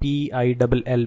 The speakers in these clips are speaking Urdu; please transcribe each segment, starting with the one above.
PILL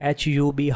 HUB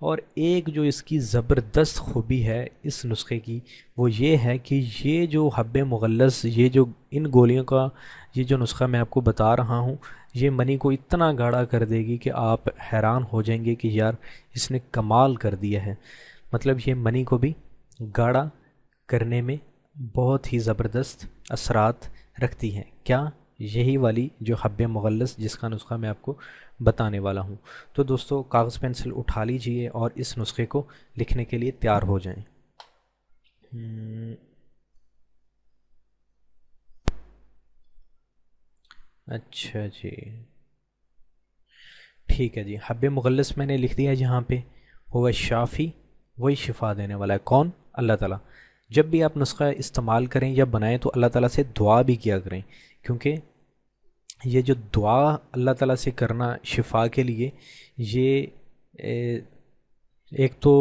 اور ایک جو اس کی زبردست خوبی ہے اس نسخے کی وہ یہ ہے کہ یہ جو حب مغلظ، یہ جو ان گولیوں کا یہ جو نسخہ میں آپ کو بتا رہا ہوں، یہ منی کو اتنا گاڑھا کر دے گی کہ آپ حیران ہو جائیں گے کہ یار اس نے کمال کر دیا ہے۔ مطلب یہ منی کو بھی گاڑھا کرنے میں بہت ہی زبردست اثرات رکھتی ہیں۔ کیا؟ یہی والی جو حب مغلظ جس کا نسخہ میں آپ کو بتانے والا ہوں۔ تو دوستو کاغذ پینسل اٹھا لیجئے اور اس نسخے کو لکھنے کے لیے تیار ہو جائیں۔ اچھا جی، ٹھیک ہے جی، حب مغلظ میں نے لکھ دیا جہاں پہ ہوا شافی، وہی شفا دینے والا ہے، کون؟ اللہ تعالیٰ۔ جب بھی آپ نسخہ استعمال کریں یا بنائیں تو اللہ تعالیٰ سے دعا بھی کیا کریں، کیونکہ یہ جو دعا اللہ تعالیٰ سے کرنا شفا کے لیے، یہ ایک تو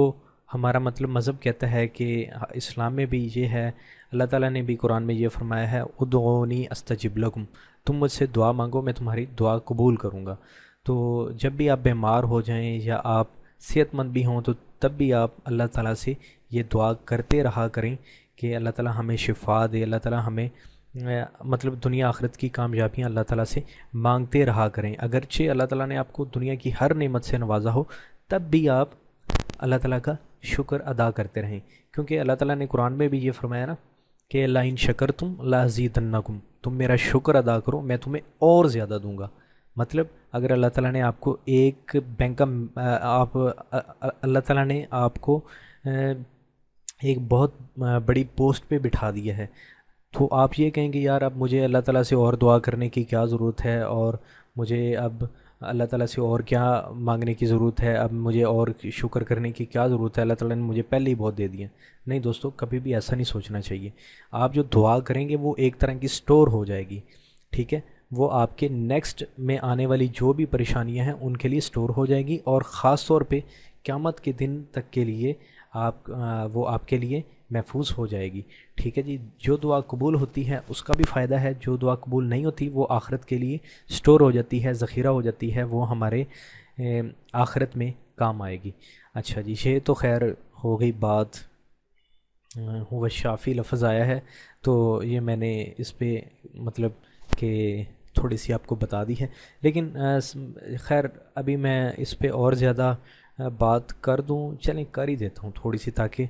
ہمارا مطلب مذہب کہتا ہے کہ اسلام میں بھی یہ ہے، اللہ تعالیٰ نے بھی قرآن میں یہ فرمایا ہے ادعونی استجب لکم، تم مجھ سے دعا مانگو میں تمہاری دعا قبول کروں گا۔ تو جب بھی آپ بیمار ہو جائیں یا آپ صحت مند بھی ہوں تو تب بھی آپ اللہ تعالیٰ سے یہ دعا کرتے رہا کریں کہ اللہ تعالیٰ ہمیں شفا دے، اللہ تعالیٰ ہمیں مطلب دنیا آخرت کی کامیابیاں اللہ تعالیٰ سے مانگتے رہا کریں۔ اگرچہ اللہ تعالیٰ نے آپ کو دنیا کی ہر نعمت سے نوازا ہو تب بھی آپ اللہ تعالیٰ کا شکر ادا کرتے رہیں، کیونکہ اللہ تعالیٰ نے قرآن میں بھی یہ فرمایا نا کہ لئن شکرتم لازیدنکم، تم میرا شکر ادا کرو میں تمہیں اور زیادہ دوں گا۔ مطلب اگر اللہ تعالیٰ نے آپ کو ایک بینک کا اللہ تعالیٰ نے آپ کو ایک بہت بڑی پوسٹ پہ بٹھا دیا ہے تو آپ یہ کہیں گے یار اب مجھے اللہ تعالیٰ سے اور دعا کرنے کی کیا ضرورت ہے، اور مجھے اب اللہ تعالیٰ سے اور کیا مانگنے کی ضرورت ہے، اب مجھے اور شکر کرنے کی کیا ضرورت ہے، اللہ تعالیٰ نے مجھے پہلے ہی بہت دے دیا۔ نہیں دوستو، کبھی بھی ایسا نہیں سوچنا چاہیے۔ آپ جو دعا کریں گے وہ ایک طرح کی سٹور ہو جائے گی، ٹھیک ہے، وہ آپ کے نیکسٹ میں آنے والی جو بھی پریشانیاں ہیں ان کے لیے سٹور ہو جائے گی، اور خاص طور پہ قیامت کے دن تک کے لیے وہ آپ کے لیے محفوظ ہو جائے گی، ٹھیک ہے جی۔ جو دعا قبول ہوتی ہے اس کا بھی فائدہ ہے، جو دعا قبول نہیں ہوتی وہ آخرت کے لیے سٹور ہو جاتی ہے، ذخیرہ ہو جاتی ہے، وہ ہمارے آخرت میں کام آئے گی۔ اچھا جی، یہ تو خیر ہو گئی بات، وہ شافی لفظ آیا ہے تو یہ میں نے اس پہ مطلب کہ تھوڑی سی آپ کو بتا دی ہے، لیکن خیر ابھی میں اس پہ اور زیادہ بات کر دوں، چلیں کر ہی دیتا ہوں تھوڑی سی، تاکہ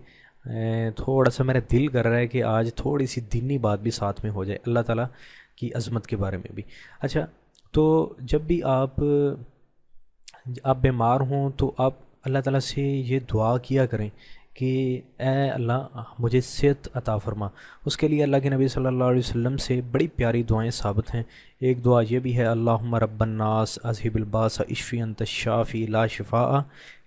تھوڑا سا میرا دل کر رہا ہے کہ آج تھوڑی سی دینی بات بھی ساتھ میں ہو جائے، اللہ تعالیٰ کی عظمت کے بارے میں بھی۔ اچھا، تو جب بھی آپ بیمار ہوں تو آپ اللہ تعالیٰ سے یہ دعا کیا کریں کہ اے اللہ مجھے صحت عطا فرما۔ اس کے لیے اللہ کے نبی صلی اللہ علیہ وسلم سے بڑی پیاری دعائیں ثابت ہیں۔ ایک دعا یہ بھی ہے اللہم رب الناس اذہب الباس اشفی انت الشافی لا شفاء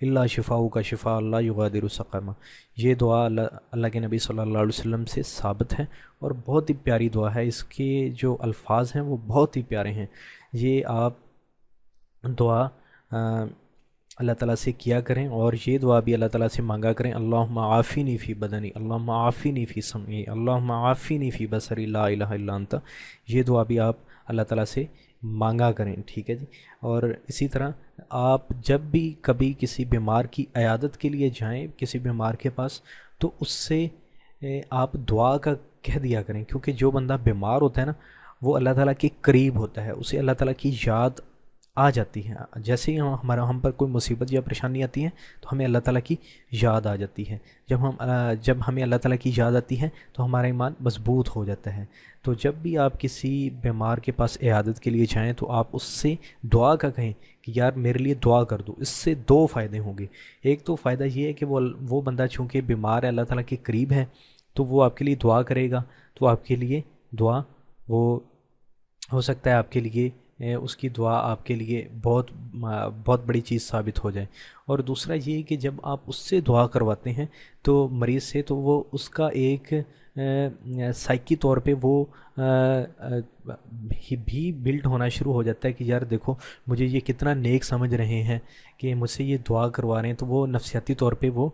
الا شفاؤک شفاء لا یغادر سقما۔ یہ دعا اللہ کے نبی صلی اللہ علیہ وسلم سے ثابت ہے اور بہت ہی پیاری دعا ہے، اس کے جو الفاظ ہیں وہ بہت ہی پیارے ہیں۔ یہ آپ دعا اللہ تعالیٰ سے کیا کریں، اور یہ دعا بھی اللہ تعالیٰ سے مانگا کریں، اللہم عافینی فی بدنی، اللہم عافینی فی سمعی، اللہم عافینی فی بصری، لا الہ الا انت۔ یہ دعا بھی آپ اللہ تعالیٰ سے مانگا کریں، ٹھیک ہے جی۔ اور اسی طرح آپ جب بھی کبھی کسی بیمار کی عیادت کے لیے جائیں، کسی بیمار کے پاس، تو اس سے آپ دعا کا کہہ دیا کریں، کیونکہ جو بندہ بیمار ہوتا ہے نا وہ اللہ تعالیٰ کے قریب ہوتا ہے، اسے اللہ تعالیٰ کی یاد آ جاتی ہے۔ جیسے ہی ہم پر کوئی مصیبت یا پریشانی آتی ہے تو ہمیں اللہ تعالیٰ کی یاد آ جاتی ہے۔ جب ہمیں اللہ تعالیٰ کی یاد آتی ہے تو ہمارا ایمان مضبوط ہو جاتا ہے۔ تو جب بھی آپ کسی بیمار کے پاس عیادت کے لیے جائیں تو آپ اس سے دعا کا کہیں کہ یار میرے لیے دعا کر دو۔ اس سے دو فائدے ہوں گے۔ ایک تو فائدہ یہ ہے کہ وہ بندہ چونکہ بیمار ہے، اللہ تعالیٰ کے قریب ہے، تو وہ آپ کے لیے دعا کرے گا، تو آپ کے لیے دعا وہ ہو سکتا ہے آپ کے لیے اس کی دعا آپ کے لیے بہت بڑی چیز ثابت ہو جائے۔ اور دوسرا یہ کہ جب آپ اس سے دعا کرواتے ہیں تو مریض سے، تو وہ اس کا ایک سائیکی طور پہ وہ بھی بلڈ ہونا شروع ہو جاتا ہے کہ یار دیکھو مجھے یہ کتنا نیک سمجھ رہے ہیں کہ مجھ سے یہ دعا کروا رہے ہیں، تو وہ نفسیاتی طور پہ وہ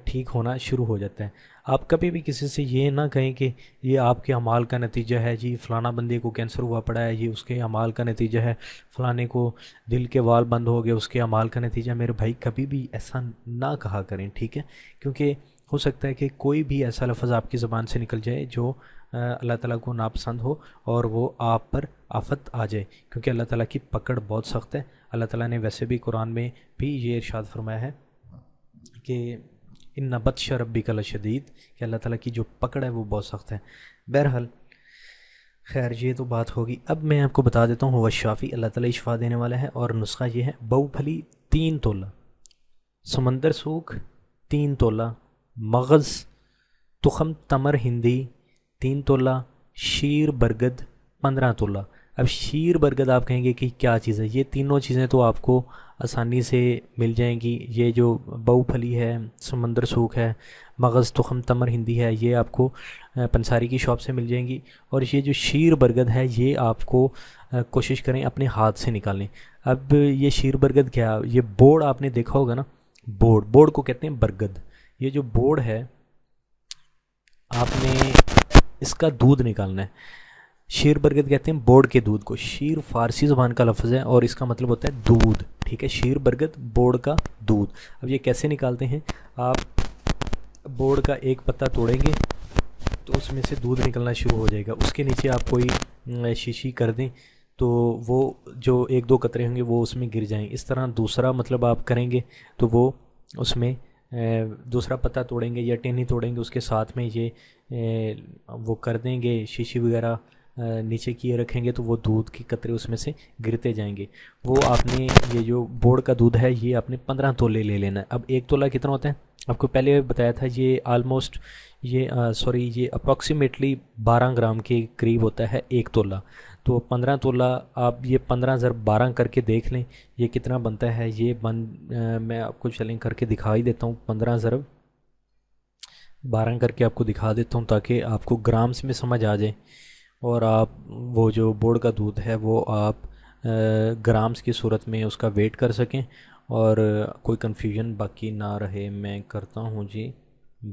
ٹھیک ہونا شروع ہو جاتا ہے۔ آپ کبھی بھی کسی سے یہ نہ کہیں کہ یہ آپ کے اعمال کا نتیجہ ہے، جی فلانا بندے کو کینسر ہوا پڑا ہے، یہ اس کے اعمال کا نتیجہ ہے، فلانے کو دل کے وال بند ہو گئے اس کے اعمال کا نتیجہ۔ میرے بھائی کبھی بھی ایسا نہ کہا کریں، ٹھیک ہے، کیونکہ ہو سکتا ہے کہ کوئی بھی ایسا لفظ آپ کی زبان سے نکل جائے جو اللہ تعالیٰ کو ناپسند ہو اور وہ آپ پر آفت آ جائے، کیونکہ اللہ تعالیٰ کی پکڑ بہت سخت ہے۔ اللہ تعالیٰ نے ویسے بھی قرآن میں بھی یہ ارشاد فرمایا ہے کہ ان بطش ربک لشدید، کہ اللہ تعالیٰ کی جو پکڑ ہے وہ بہت سخت ہے۔ بہرحال خیر یہ تو بات ہوگی۔ اب میں آپ کو بتا دیتا ہوں ہو شافی، اللہ تعالیٰ شفا دینے والا ہے، اور نسخہ یہ ہے: بہو پھلی 3 تولہ، سمندر سوکھ 3 تولہ، مغز تخم تمر ہندی 3 تولہ، شیر برگد 15 تولہ۔ اب شیر برگد آپ کہیں گے کہ کیا چیز ہے؟ یہ تینوں چیزیں تو آپ کو آسانی سے مل جائیں گی۔ یہ جو بہو پھلی ہے، سمندر سوکھ ہے، مغز تخم تمر ہندی ہے، یہ آپ کو پنساری کی شاپ سے مل جائیں گی، اور یہ جو شیر برگد ہے یہ آپ کو کوشش کریں اپنے ہاتھ سے نکالیں۔ اب یہ شیر برگد کیا؟ یہ بوڑ آپ نے دیکھا ہوگا نا، بوڑ کو کہتے ہیں برگد۔ یہ جو بوڑ ہے آپ نے اس کا دودھ نکالنا ہے۔ شیر برگد کہتے ہیں بوڑ کے دودھ کو۔ شیر فارسی زبان کا لفظ ہے اور اس کا مطلب ہوتا ہے دودھ، ٹھیک ہے، شیر برگد بوڑ کا دودھ۔ اب یہ کیسے نکالتے ہیں؟ آپ بوڑ کا ایک پتا توڑیں گے تو اس میں سے دودھ نکلنا شروع ہو جائے گا، اس کے نیچے آپ کوئی شیشی کر دیں تو وہ جو 1-2 قطرے ہوں گے وہ اس میں گر جائیں۔ اس طرح دوسرا مطلب آپ کریں گے تو وہ اس میں دوسرا پتا توڑیں گے یا ٹہنی توڑیں گے، اس کے ساتھ میں یہ وہ کر دیں گے، شیشی وغیرہ نیچے کیے رکھیں گے تو وہ دودھ کی قطرے اس میں سے گرتے جائیں گے۔ وہ آپ نے یہ جو بوڑ کا دودھ ہے یہ آپ نے 15 تولے لے لینا ہے۔ اب 1 تولہ کتنا ہوتا ہے؟ آپ کو پہلے بتایا تھا، یہ آلموسٹ یہ اپروکسیمیٹلی 12 گرام کے قریب ہوتا ہے 1 تولہ۔ تو 15 تولہ آپ یہ 15 ضرب 12 کر کے دیکھ لیں یہ کتنا بنتا ہے۔ یہ میں آپ کو چیلنج کر کے دکھا ہی دیتا ہوں، 15 ضرب 12 کر کے آپ کو دکھا دیتا ہوں تاکہ آپ کو گرامز میں سمجھ آ جائے، اور آپ وہ جو بوڑ کا دودھ ہے وہ آپ گرامز کی صورت میں اس کا ویٹ کر سکیں اور کوئی کنفیوژن باقی نہ رہے۔ میں کرتا ہوں جی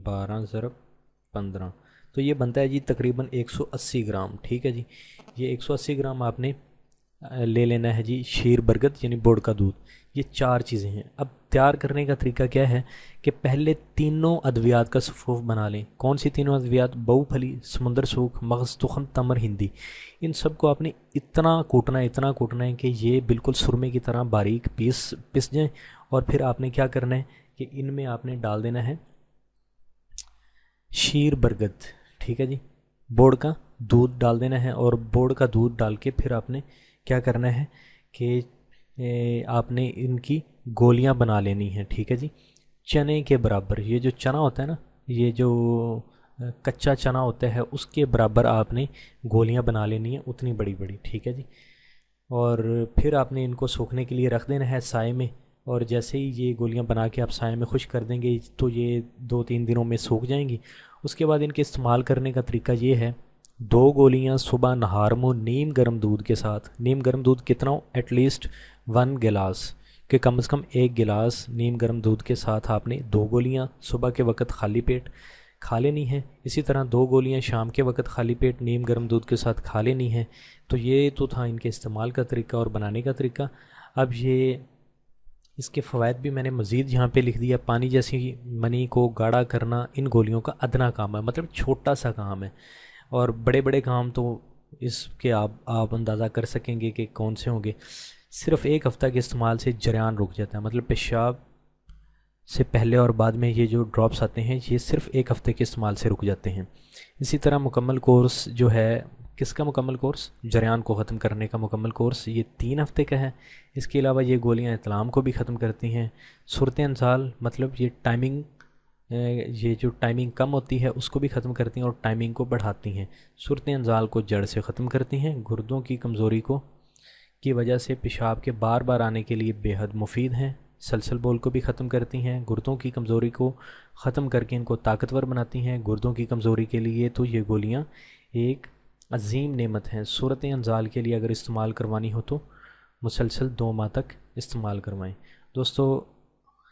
12 ضرب 15، تو یہ بنتا ہے جی تقریباً 180 گرام، ٹھیک ہے جی۔ یہ 180 گرام آپ نے لے لینا ہے جی شیر برگد یعنی بوڑ کا دودھ۔ یہ 4 چیزیں ہیں۔ اب تیار کرنے کا طریقہ کیا ہے کہ پہلے تینوں ادویات کا صفوف بنا لیں۔ کون سی تینوں ادویات؟ بہو پھلی، سمندر سوکھ، مغز تخم تمر ہندی۔ ان سب کو آپ نے اتنا کوٹنا ہے کہ یہ بالکل سرمے کی طرح باریک پس جائیں، اور پھر آپ نے کیا کرنا ہے کہ ان میں آپ نے ڈال دینا ہے شیر برگد، ٹھیک ہے جی، بوڑ کا دودھ ڈال دینا ہے، اور بوڑ کا دودھ ڈال کے پھر آپ نے کیا کرنا ہے کہ آپ نے ان کی گولیاں بنا لینی ہیں، ٹھیک ہے جی، چنے کے برابر۔ یہ جو چنا ہوتا ہے نا، یہ جو کچا چنا ہوتا ہے اس کے برابر آپ نے گولیاں بنا لینی ہیں، اتنی بڑی بڑی، ٹھیک ہے جی۔ اور پھر آپ نے ان کو سوکھنے کے لیے رکھ دینا ہے سائے میں، اور جیسے ہی یہ گولیاں بنا کے آپ سائے میں خشک کر دیں گے تو یہ 2-3 دنوں میں سوکھ جائیں گی۔ اس کے بعد ان کے استعمال کرنے کا طریقہ یہ ہے: 2 گولیاں صبح نہار میں نیم گرم دودھ کے ساتھ۔ نیم گرم دودھ کتنا ہو؟ ایٹ لیسٹ 1 گلاس، کہ کم از کم 1 گلاس نیم گرم دودھ کے ساتھ آپ نے 2 گولیاں صبح کے وقت خالی پیٹ کھا لینی ہیں۔ اسی طرح 2 گولیاں شام کے وقت خالی پیٹ نیم گرم دودھ کے ساتھ کھا لینی ہیں۔ تو یہ تو تھا ان کے استعمال کا طریقہ اور بنانے کا طریقہ۔ اب یہ اس کے فوائد بھی میں نے مزید یہاں پہ لکھ دیا۔ پانی جیسی منی کو گاڑھا کرنا ان گولیوں کا ادنا کام ہے، مطلب چھوٹا سا کام ہے، اور بڑے بڑے کام تو اس کے آپ اندازہ کر سکیں گے کہ کون سے ہوں گے۔ صرف 1 ہفتہ کے استعمال سے جریان رک جاتا ہے، مطلب پیشاب سے پہلے اور بعد میں یہ جو ڈراپس آتے ہیں یہ صرف 1 ہفتے کے استعمال سے رک جاتے ہیں۔ اسی طرح مکمل کورس جو ہے، کس کا مکمل کورس؟ جریان کو ختم کرنے کا مکمل کورس، یہ 3 ہفتے کا ہے۔ اس کے علاوہ یہ گولیاں اطلام کو بھی ختم کرتی ہیں۔ صورت انزال مطلب یہ ٹائمنگ، یہ جو ٹائمنگ کم ہوتی ہے اس کو بھی ختم کرتی ہیں اور ٹائمنگ کو بڑھاتی ہیں۔ صورت انزال کو جڑ سے ختم کرتی ہیں۔ گردوں کی کمزوری کی وجہ سے پیشاب کے بار بار آنے کے لیے بے حد مفید ہیں۔ سلسل بول کو بھی ختم کرتی ہیں۔ گردوں کی کمزوری کو ختم کر کے ان کو طاقتور بناتی ہیں۔ گردوں کی کمزوری کے لیے تو یہ گولیاں ایک عظیم نعمت ہیں۔ صورت انزال کے لیے اگر استعمال کروانی ہو تو مسلسل 2 ماہ تک استعمال کروائیں۔ دوستو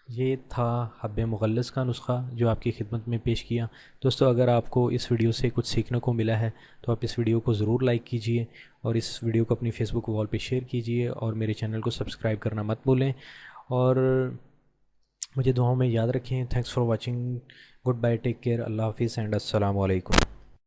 یہ تھا حب مغلظ کا نسخہ جو آپ کی خدمت میں پیش کیا۔ دوستو اگر آپ کو اس ویڈیو سے کچھ سیکھنے کو ملا ہے تو آپ اس ویڈیو کو ضرور لائک کیجئے، اور اس ویڈیو کو اپنی فیس بک وال پہ شیئر کیجئے، اور میرے چینل کو سبسکرائب کرنا مت بھولیں، اور مجھے دعاؤں میں یاد رکھیں. Thanks for watching. Goodbye, take care, Allah حافظ اینڈ السلام علیکم.